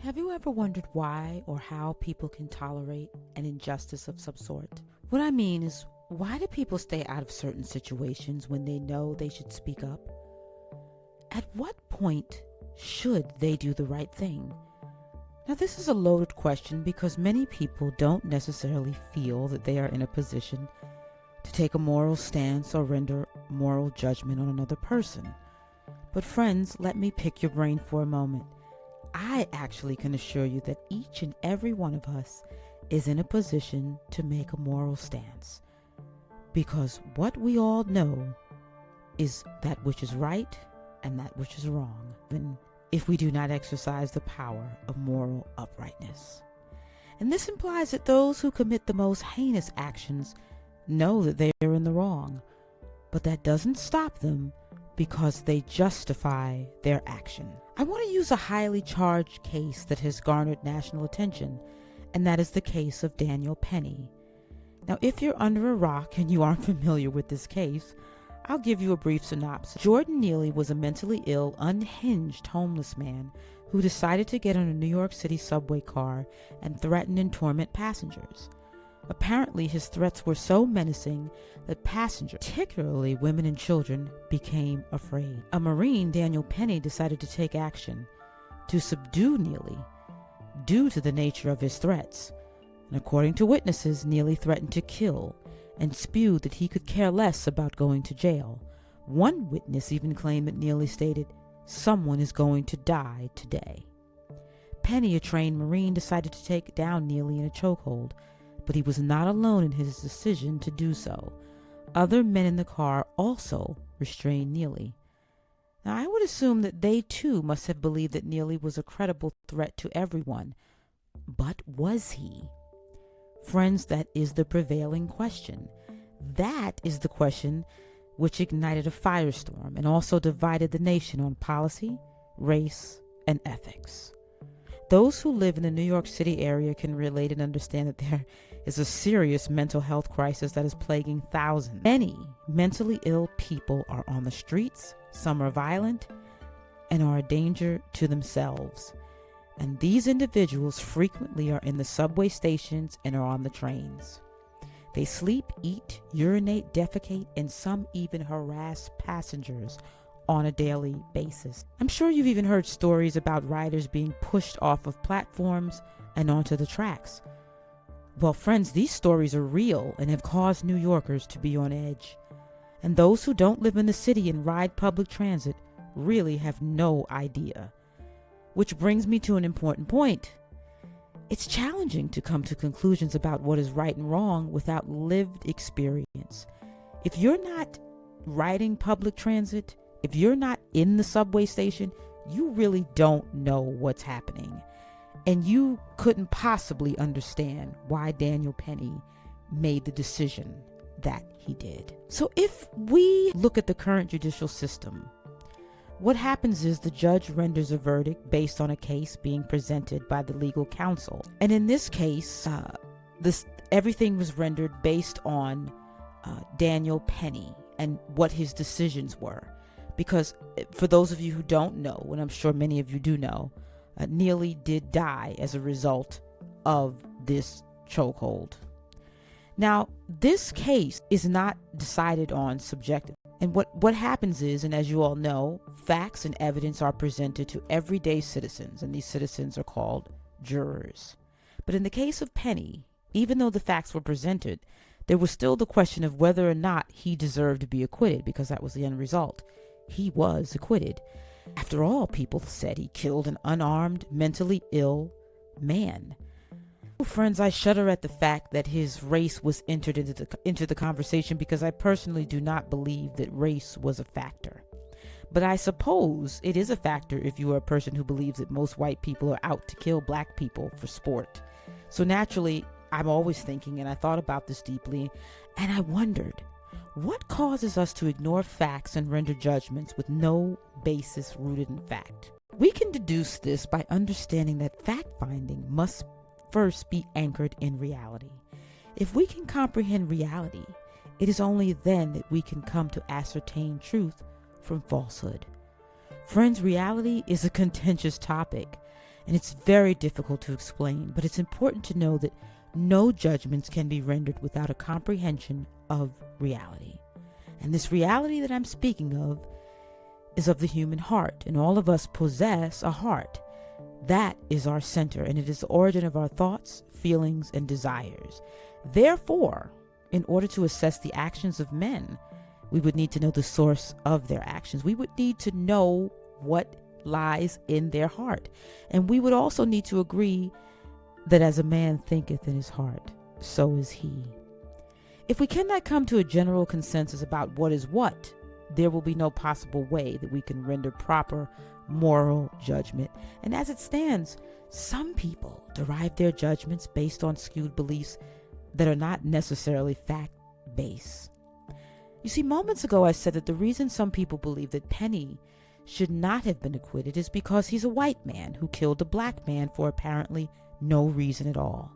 Have you ever wondered why or how people can tolerate an injustice of some sort? What I mean is, why do people stay out of certain situations when they know they should speak up? At what point should they do the right thing? Now, this is a loaded question because many people don't necessarily feel that they are in a position to take a moral stance or render moral judgment on another person. But friends, let me pick your brain for a moment. I actually can assure you that each and every one of us is in a position to make a moral stance. Because what we all know is that which is right and that which is wrong, even if we do not exercise the power of moral uprightness. And this implies that those who commit the most heinous actions know that they are in the wrong, but that doesn't stop them because they justify their action. I want to use a highly charged case that has garnered national attention, and that is the case of Daniel Penny. Now, if you're under a rock and you aren't familiar with this case, I'll give you a brief synopsis. Jordan Neely was a mentally ill, unhinged homeless man who decided to get on a New York City subway car and threaten and torment passengers. Apparently, his threats were so menacing that passengers, particularly women and children, became afraid. A Marine, Daniel Penny, decided to take action to subdue Neely due to the nature of his threats. And according to witnesses, Neely threatened to kill and spewed that he could care less about going to jail. One witness even claimed that Neely stated, "Someone is going to die today." Penny, a trained Marine, decided to take down Neely in a chokehold, but he was not alone in his decision to do so. Other men in the car also restrained Neely. Now, I would assume that they too must have believed that Neely was a credible threat to everyone. But was he? Friends, that is the prevailing question. That is the question which ignited a firestorm and also divided the nation on policy, race, and ethics. Those who live in the New York City area can relate and understand that there is a serious mental health crisis that is plaguing thousands. Many mentally ill people are on the streets, some are violent, and are a danger to themselves. And these individuals frequently are in the subway stations and are on the trains. They sleep, eat, urinate, defecate, and some even harass passengers on a daily basis. I'm sure you've even heard stories about riders being pushed off of platforms and onto the tracks. Well, friends, these stories are real and have caused New Yorkers to be on edge. And those who don't live in the city and ride public transit really have no idea. Which brings me to an important point. It's challenging to come to conclusions about what is right and wrong without lived experience. If you're not riding public transit, if you're not in the subway station, you really don't know what's happening. And you couldn't possibly understand why Daniel Penny made the decision that he did. So if we look at the current judicial system, what happens is the judge renders a verdict based on a case being presented by the legal counsel. And in this case, everything was rendered based on Daniel Penny and what his decisions were. Because for those of you who don't know, and I'm sure many of you do know, Neely did die as a result of this chokehold. Now, this case is not decided on subjective. And what happens is, and as you all know, facts and evidence are presented to everyday citizens, and these citizens are called jurors. But in the case of Penny, even though the facts were presented, there was still the question of whether or not he deserved to be acquitted, because that was the end result. He was acquitted. After all, people said he killed an unarmed, mentally ill man. Friends, I shudder at the fact that his race was entered into the conversation because I personally do not believe that race was a factor. But I suppose it is a factor if you are a person who believes that most white people are out to kill black people for sport. So naturally, I'm always thinking, and I thought about this deeply, and I wondered, what causes us to ignore facts and render judgments with no basis rooted in fact? We can deduce this by understanding that fact-finding must first be anchored in reality. If we can comprehend reality, it is only then that we can come to ascertain truth from falsehood. Friends, reality is a contentious topic, and it's very difficult to explain, but it's important to know that no judgments can be rendered without a comprehension of reality. And this reality that I'm speaking of is of the human heart, and all of us possess a heart. That is our center, and it is the origin of our thoughts, feelings, and desires. Therefore, in order to assess the actions of men, we would need to know the source of their actions. We would need to know what lies in their heart. And we would also need to agree that as a man thinketh in his heart, so is he. If we cannot come to a general consensus about what is what, there will be no possible way that we can render proper moral judgment. And as it stands, some people derive their judgments based on skewed beliefs that are not necessarily fact-based. You see, moments ago I said that the reason some people believe that Penny should not have been acquitted is because he's a white man who killed a black man for apparently no reason at all.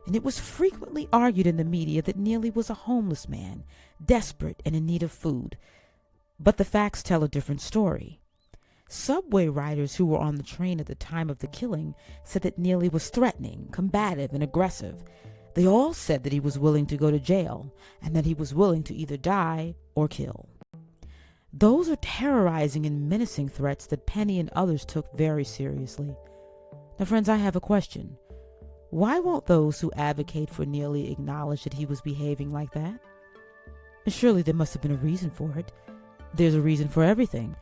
And it was frequently argued in the media that Neely was a homeless man, desperate and in need of food. But the facts tell a different story. Subway riders who were on the train at the time of the killing said that Neely was threatening, combative, and aggressive. They all said that he was willing to go to jail and that he was willing to either die or kill. Those are terrorizing and menacing threats that Penny and others took very seriously. Now, friends, I have a question. Why won't those who advocate for Neely acknowledge that he was behaving like that? And surely there must have been a reason for it. There's a reason for everything.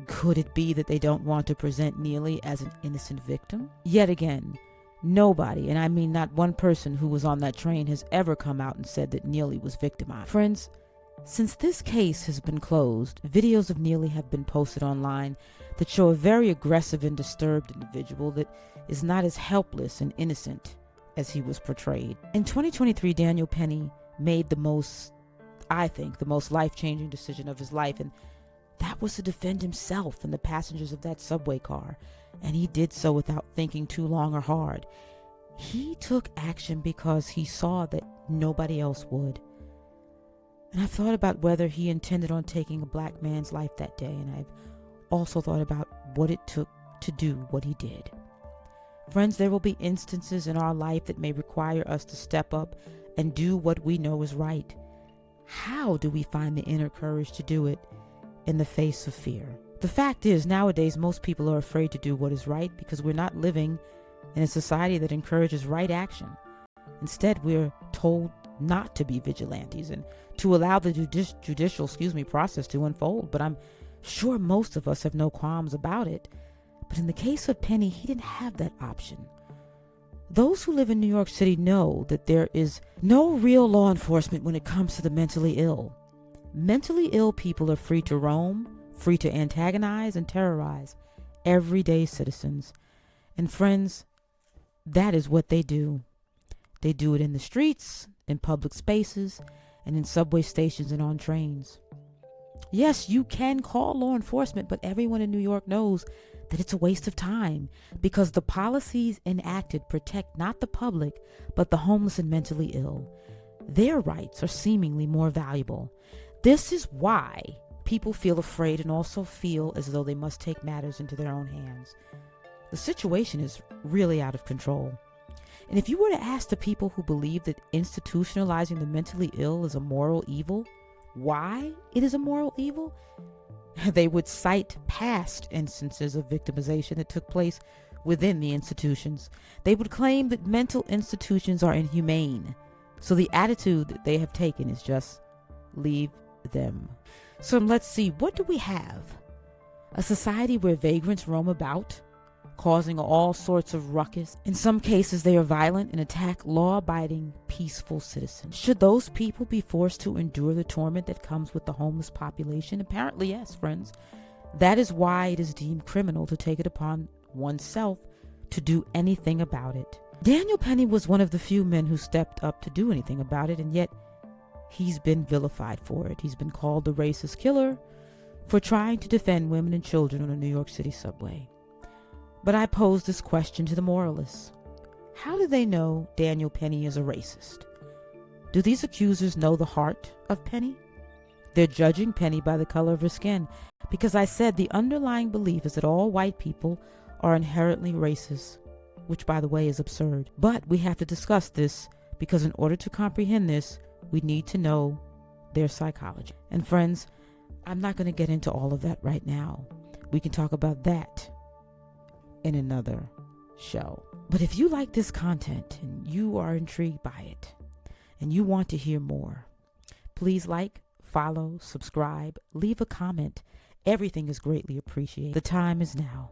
Could it be that they don't want to present Neely as an innocent victim? Yet again, nobody, and I mean not one person who was on that train, has ever come out and said that Neely was victimized. Friends, since this case has been closed, videos of Neely have been posted online that show a very aggressive and disturbed individual that is not as helpless and innocent as he was portrayed. In 2023, Daniel Penny made the most life-changing decision of his life, and that was to defend himself and the passengers of that subway car. And he did so without thinking too long or hard. He took action because he saw that nobody else would. And I've thought about whether he intended on taking a black man's life that day, and I've also thought about what it took to do what he did. Friends, there will be instances in our life that may require us to step up and do what we know is right. How do we find the inner courage to do it in the face of fear? The fact is, nowadays, most people are afraid to do what is right because we're not living in a society that encourages right action. Instead, we're told not to be vigilantes and to allow the judicial process to unfold. But I'm sure most of us have no qualms about it. But in the case of Penny, he didn't have that option. Those who live in New York City know that there is no real law enforcement when it comes to the mentally ill. Mentally ill people are free to roam, free to antagonize and terrorize everyday citizens. And friends, that is what they do. They do it in the streets, in public spaces, and in subway stations and on trains. Yes, you can call law enforcement, but everyone in New York knows that it's a waste of time because the policies enacted protect not the public, but the homeless and mentally ill. Their rights are seemingly more valuable. This is why people feel afraid and also feel as though they must take matters into their own hands. The situation is really out of control. And if you were to ask the people who believe that institutionalizing the mentally ill is a moral evil, why it is a moral evil, they would cite past instances of victimization that took place within the institutions. They would claim that mental institutions are inhumane. So the attitude that they have taken is just leave them. So let's see, what do we have? A society where vagrants roam about, causing all sorts of ruckus. In some cases, they are violent and attack law-abiding, peaceful citizens. Should those people be forced to endure the torment that comes with the homeless population? Apparently, yes, friends. That is why it is deemed criminal to take it upon oneself to do anything about it. Daniel Penny was one of the few men who stepped up to do anything about it, and yet he's been vilified for it. He's been called the racist killer for trying to defend women and children on a New York City subway. But I pose this question to the moralists. How do they know Daniel Penny is a racist? Do these accusers know the heart of Penny? They're judging Penny by the color of her skin, because I said the underlying belief is that all white people are inherently racist, which, by the way, is absurd. But we have to discuss this because in order to comprehend this, we need to know their psychology. And friends, I'm not going to get into all of that right now. We can talk about that in another show. But if you like this content and you are intrigued by it and you want to hear more, please like, follow, subscribe, leave a comment. Everything is greatly appreciated. The time is now.